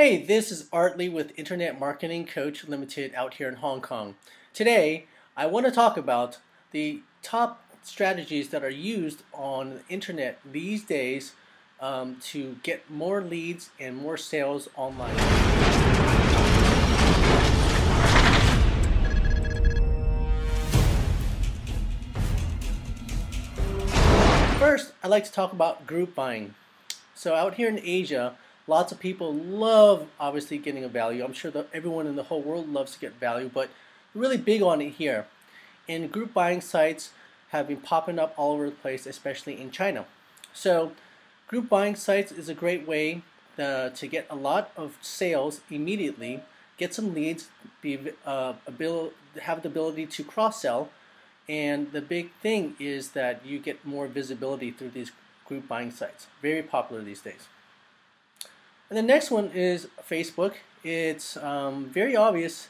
Hey, this is Artley with Internet Marketing Coach Limited out here in Hong Kong. Today, I want to talk about the top strategies that are used on the internet these days to get more leads and more sales online. First, I'd like to talk about group buying. So out here in Asia, lots of people love obviously getting a value. I'm sure that everyone in the whole world loves to get value, but really big on it here. And group buying sites have been popping up all over the place, especially in China. So group buying sites is a great way to get a lot of sales immediately, get some leads, have the ability to cross-sell, and the big thing is that you get more visibility through these group buying sites. Very popular these days. And the next one is Facebook. It's very obvious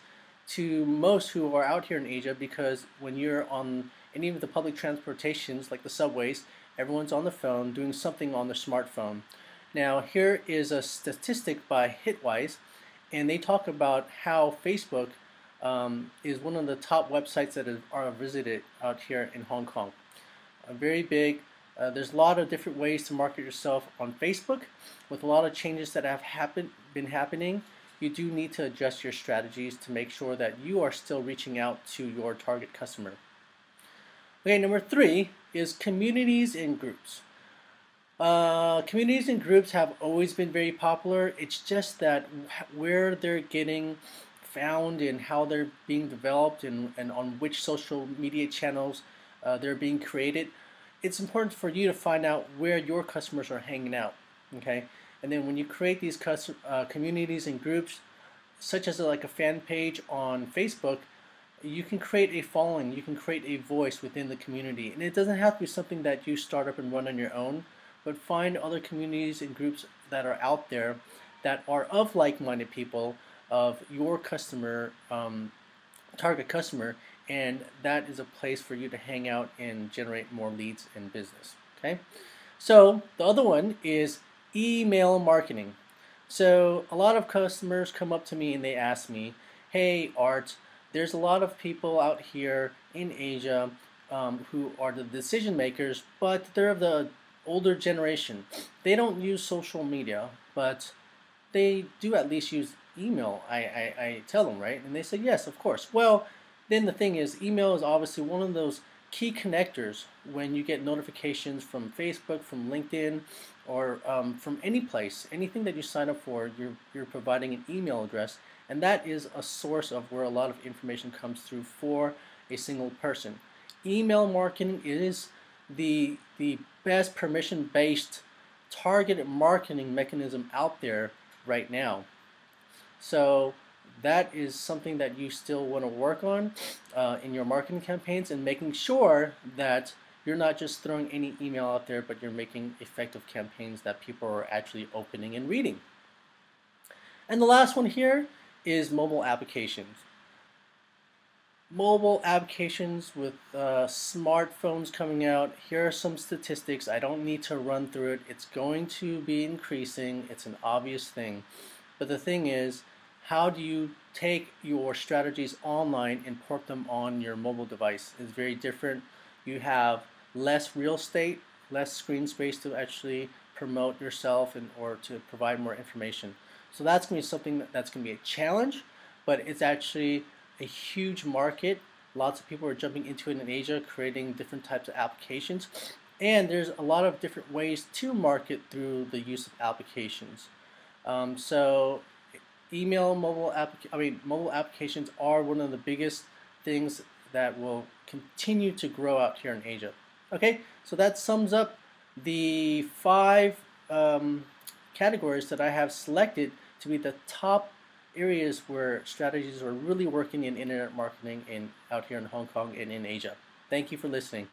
to most who are out here in Asia because when you're on any of the public transportations like the subways, everyone's on the phone doing something on their smartphone. Now here is a statistic by Hitwise, and they talk about how Facebook is one of the top websites that are visited out here in Hong Kong. Very big. There's a lot of different ways to market yourself on Facebook. With a lot of changes that have been happening, you do need to adjust your strategies to make sure that you are still reaching out to your target customer. Okay, number 3 is communities and groups. Communities and groups have always been very popular. It's just that where they're getting found and how they're being developed and on which social media channels they're being created, it's important for you to find out where your customers are hanging out, okay? And then when you create these communities and groups, such as like a fan page on Facebook, you can create a following, you can create a voice within the community. And it doesn't have to be something that you start up and run on your own, but find other communities and groups that are out there that are of like-minded people, of your customer, target customer, and that is a place for you to hang out and generate more leads and business. Okay, so the other one is email marketing. So a lot of customers come up to me and they ask me, hey Art, there's a lot of people out here in Asia who are the decision makers, but they're of the older generation. They don't use social media, but they do at least use email. I tell them, right? And they say, yes, of course. Well, then the thing is, email is obviously one of those key connectors when you get notifications from Facebook, from LinkedIn, or from any place. Anything that you sign up for, you're providing an email address, and that is a source of where a lot of information comes through for a single person. Email marketing is the best permission-based targeted marketing mechanism out there right now. So that is something that you still want to work on in your marketing campaigns, and making sure that you're not just throwing any email out there, but you're making effective campaigns that people are actually opening and reading. And the last one here is mobile applications. Mobile applications with smartphones coming out. Here are some statistics. I don't need to run through it. It's going to be increasing. It's an obvious thing. But the thing is, how do you take your strategies online and port them on your mobile device? It's very different. You have less real estate, less screen space to actually promote yourself or to provide more information. So that's going to be something that's going to be a challenge, but it's actually a huge market. Lots of people are jumping into it in Asia, creating different types of applications. And there's a lot of different ways to market through the use of applications. So mobile applications are one of the biggest things that will continue to grow out here in Asia. Okay, so that sums up the 5 categories that I have selected to be the top areas where strategies are really working in internet marketing out here in Hong Kong and in Asia. Thank you for listening.